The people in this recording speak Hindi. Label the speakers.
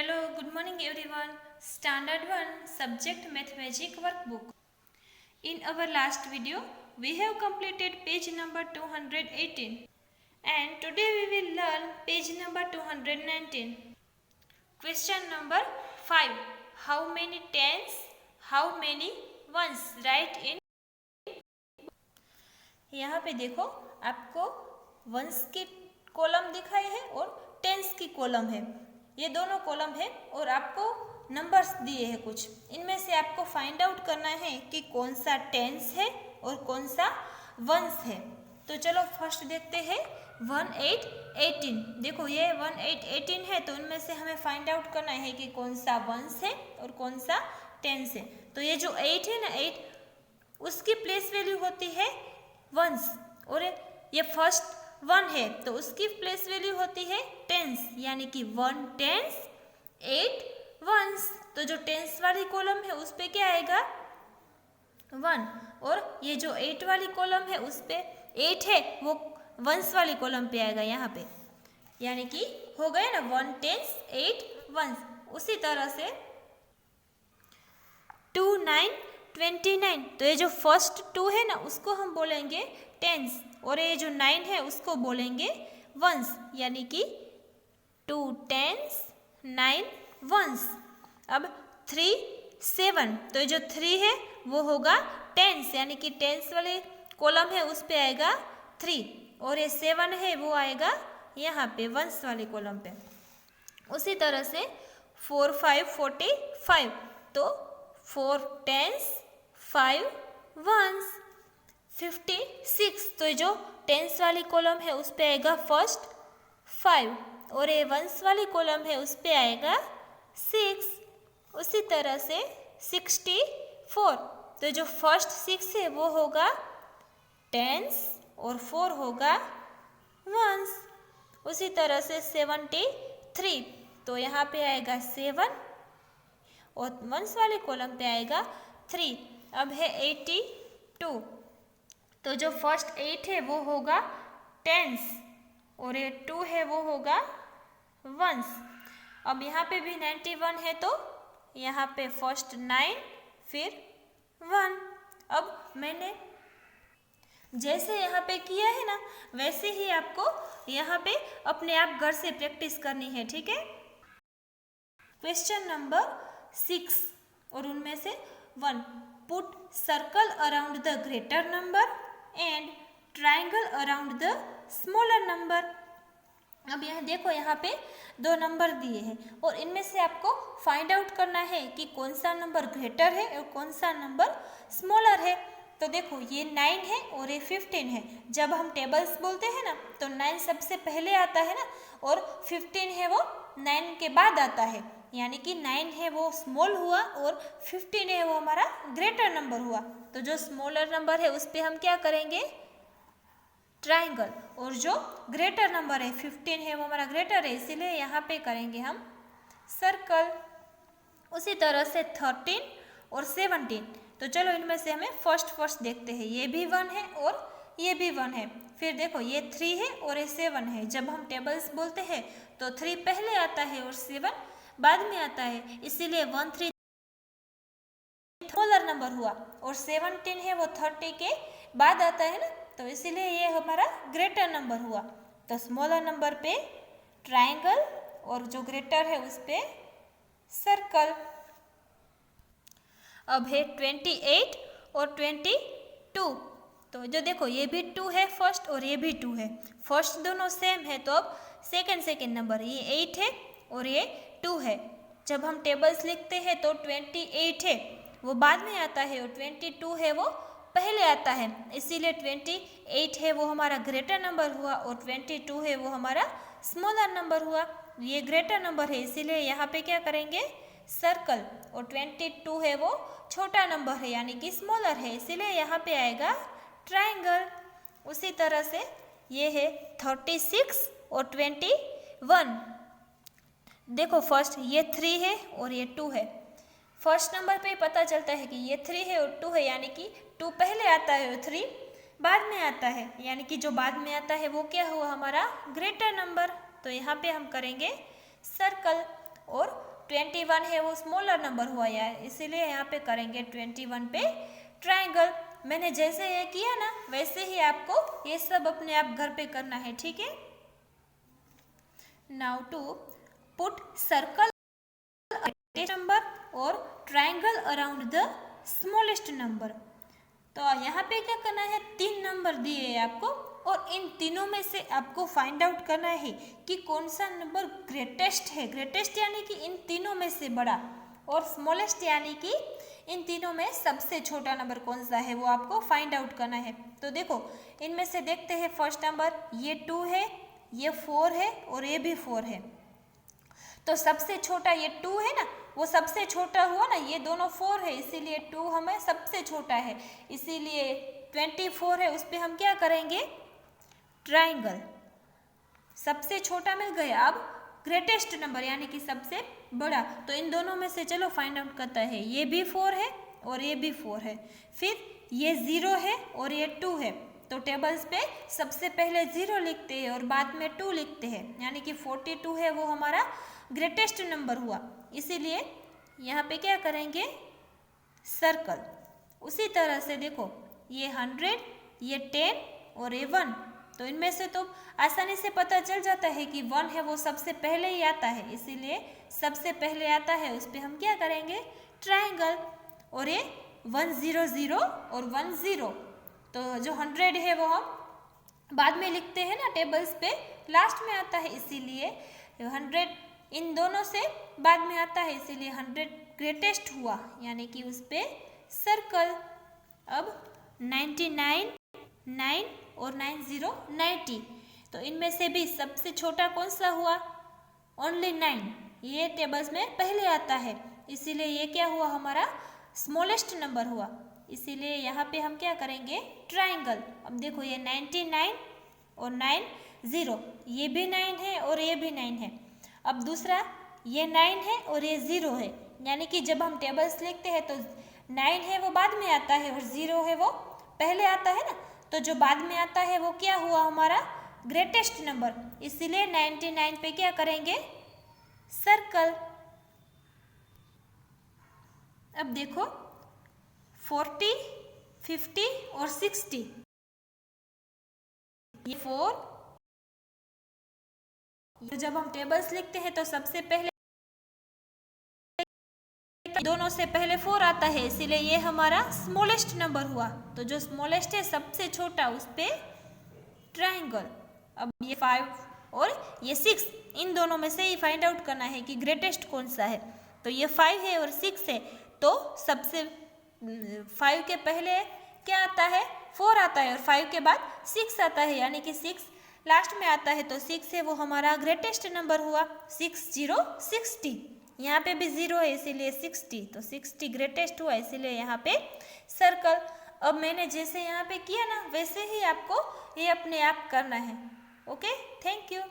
Speaker 1: Hello, good morning everyone. Standard 1 Subject Math Magic Workbook. In our last video, we have completed page number 218 and today we will learn page number 219. Question number 5. How many tens, how many ones? Write in. यहाँ पे देखो आपको वंस की कॉलम दिखाई है और टेंस की कॉलम है। ये दोनों कॉलम है और आपको नंबर्स दिए हैं कुछ। इनमें से आपको फाइंड आउट करना है कि कौन सा टेंस है और कौन सा वंस है। तो चलो फर्स्ट देखते हैं 1 8 18। देखो ये 1 8 18 है तो इनमें से हमें फाइंड आउट करना है कि कौन सा वंस है और कौन सा टेंस है। तो ये जो 8 है ना 8 उसकी प्लेस वैल्यू होती है वंस और ये फर्स्ट 1 है तो उसकी प्लेस वैल्यू होती है टेंस, यानी कि 1 टेंस 8 वंस। तो जो टेंस वाली कॉलम है उस पे क्या आएगा 1 और ये जो 8 वाली कॉलम है उस पे 8 है वो वंस वाली कॉलम पे आएगा यहाँ पे, यानी कि हो गए ना 1 टेंस 8 वंस। उसी तरह से 2 9 29। तो ये जो फर्स्ट 2 है ना उसको हम बोलेंगे टेंस और ये जो 9 है उसको बोलेंगे वंस, यानी कि 2 टेंस 9 वंस। अब 3 7। तो ये जो 3 है वो होगा टेंस, यानी कि टेंस वाले कॉलम है उस पे आएगा 3 और ये 7 है वो आएगा यहाँ पे वंस वाले कॉलम पे। उसी तरह से 4 5 45। तो 4 टेंस 5 वंस। 56। तो जो टेंस वाली कॉलम है उस पे आएगा फर्स्ट 5 और ये वंस वाली कॉलम है उस पे आएगा 6। उसी तरह से 64। तो जो फर्स्ट 6 है वो होगा टेंस और 4 होगा वंस। उसी तरह से 73। तो यहाँ पे आएगा 7 और वंस वाले कॉलम पे आएगा 3। अब है 82। तो जो फर्स्ट 8 है वो होगा टेंस और ये 2 है वो होगा वंस। अब यहाँ पे भी 91 है तो यहाँ पे फर्स्ट 9 फिर 1। अब मैंने जैसे यहाँ पे किया है ना वैसे ही आपको यहाँ पे अपने आप घर से प्रैक्टिस करनी है, ठीक है। क्वेश्चन नंबर 6 और उनमें से 1 put circle around the greater number and triangle around the smaller number. अब यह देखो यहाँ पे 2 नंबर दिए हैं और इनमें से आपको फाइंड आउट करना है कि कौन सा नंबर ग्रेटर है और कौन सा नंबर स्मॉलर है। तो देखो ये 9 है और ये 15 है। जब हम टेबल्स बोलते हैं ना तो 9 सबसे पहले आता है ना और 15 है वो 9 के बाद आता है, यानी कि 9 है वो स्मॉल हुआ और 15 है वो हमारा ग्रेटर नंबर हुआ। तो जो स्मॉलर नंबर है उस पर हम क्या करेंगे ट्राइंगल और जो ग्रेटर नंबर है 15 है वो हमारा ग्रेटर है, इसीलिए यहाँ पे करेंगे हम सर्कल। उसी तरह से 13 और 17। तो चलो इनमें से हमें फर्स्ट देखते हैं। ये भी 1 है और ये भी 1 है। फिर देखो ये 3 है और ये 7 है। जब हम टेबल्स बोलते हैं तो 3 पहले आता है और 7 बाद में आता है, इसीलिए 1 3 स्मॉलर नंबर हुआ और 17 है वो 30 के बाद आता है ना, तो इसीलिए ये हमारा ग्रेटर नंबर हुआ। तो स्मॉलर नंबर पे ट्राइंगल और जो ग्रेटर है उस पे सर्कल। अब है 28 और 22। तो जो देखो ये भी 2 है फर्स्ट और ये भी 2 है। फर्स्ट दोनों सेम है तो अब सेकेंड नंबर ये 8 है और ये 2 है। जब हम टेबल्स लिखते हैं तो 28 है वो बाद में आता है और 22 है वो पहले आता है, इसीलिए 28 है वो हमारा ग्रेटर नंबर हुआ और 22 है वो हमारा स्मॉलर नंबर हुआ। ये ग्रेटर नंबर है इसीलिए यहाँ पे क्या करेंगे सर्कल और 22 है वो छोटा नंबर है यानी कि स्मॉलर है, इसीलिए यहाँ पे आएगा ट्राइंगल। उसी तरह से ये है 36 और 21। देखो फर्स्ट ये 3 है और ये 2 है। फर्स्ट नंबर पे पता चलता है कि ये 3 है और 2 है, यानी कि 2 पहले आता है और 3 बाद में आता है, यानी कि जो बाद में आता है वो क्या हुआ हमारा ग्रेटर नंबर। तो यहाँ पे हम करेंगे सर्कल और 21 है वो स्मॉलर नंबर हुआ यार, इसीलिए यहाँ पे करेंगे 21 पे ट्राइंगल। मैंने जैसे ये किया ना वैसे ही आपको ये सब अपने आप घर पे करना है, ठीक है। Now to put circle number और triangle around the smallest number. तो यहाँ पे क्या करना है, 3 नंबर दिए हैं आपको और इन तीनों में से आपको फाइंड आउट करना है कि कौन सा नंबर ग्रेटेस्ट है। ग्रेटेस्ट यानी कि इन तीनों में से बड़ा, और स्मॉलेस्ट यानी कि इन तीनों में सबसे छोटा नंबर कौन सा है वो आपको फाइंड आउट करना है। तो देखो इनमें से देखते हैं, फर्स्ट नंबर ये 2 है, ये 4 है और ये भी 4 है। तो सबसे छोटा ये 2 है ना, वो सबसे छोटा हुआ ना, ये दोनों 4 है इसीलिए 2 हमें सबसे छोटा है, इसीलिए 24 है उस पर हम क्या करेंगे, ट्राइंगल। सबसे छोटा मिल गया, अब ग्रेटेस्ट नंबर यानी कि सबसे बड़ा। तो इन दोनों में से चलो फाइंड आउट करता है, ये भी 4 है और ये भी 4 है, फिर ये 0 है और ये 2 है। तो टेबल्स पे सबसे पहले 0 लिखते हैं और बाद में 2 लिखते हैं, यानी कि 42 है वो हमारा ग्रेटेस्ट नंबर हुआ, इसीलिए यहाँ पे क्या करेंगे, सर्कल। उसी तरह से देखो ये 100, ये 10 और ये 1, तो इनमें से तो आसानी से पता चल जाता है कि 1 है वो सबसे पहले ही आता है, इसीलिए सबसे पहले आता है उस पर हम क्या करेंगे, ट्राइंगल। और ये 1 0 0 और 1 0, तो जो 100 है वो हम बाद में लिखते हैं ना टेबल्स पे, लास्ट में आता है, इसीलिए 100 इन दोनों से बाद में आता है, इसीलिए 100 ग्रेटेस्ट हुआ, यानी कि उस पे सर्कल। अब 99, 9 और 90 90, तो इनमें से भी सबसे छोटा कौन सा हुआ, ओनली 9, ये टेबल्स में पहले आता है, इसीलिए ये क्या हुआ, हमारा स्मॉलेस्ट नंबर हुआ, इसीलिए यहाँ पे हम क्या करेंगे, ट्राइंगल। अब देखो ये 99 और 9 0, ये भी 9 है और ये भी 9 है। अब दूसरा ये 9 है और ये 0 है, यानी कि जब हम टेबल्स लिखते हैं तो 9 है वो बाद में आता है और 0 है वो पहले आता है ना, तो जो बाद में आता है वो क्या हुआ, हमारा ग्रेटेस्ट नंबर, इसीलिए 99 पे क्या करेंगे, सर्कल। अब देखो 40, 50 और 60, ये 4, जब हम टेबल्स लिखते हैं तो सबसे पहले दोनों से पहले 4 आता है, इसीलिए ये हमारा स्मॉलेस्ट नंबर हुआ, तो जो स्मॉलेस्ट है सबसे छोटा उस पे ट्राइंगल। अब ये 5 और ये 6, इन दोनों में से ही फाइंड आउट करना है कि ग्रेटेस्ट कौन सा है। तो ये 5 है और 6 है, तो सबसे 5 के पहले क्या आता है, 4 आता है और 5 के बाद 6 आता है, यानी कि 6 लास्ट में आता है, तो 6 है वो हमारा ग्रेटेस्ट नंबर हुआ। 6 0 60, यहाँ पे भी 0 है इसीलिए 60, तो 60 ग्रेटेस्ट हुआ, इसीलिए यहाँ पे सर्कल। अब मैंने जैसे यहाँ पे किया ना वैसे ही आपको ये अपने आप करना है। Okay, thank you.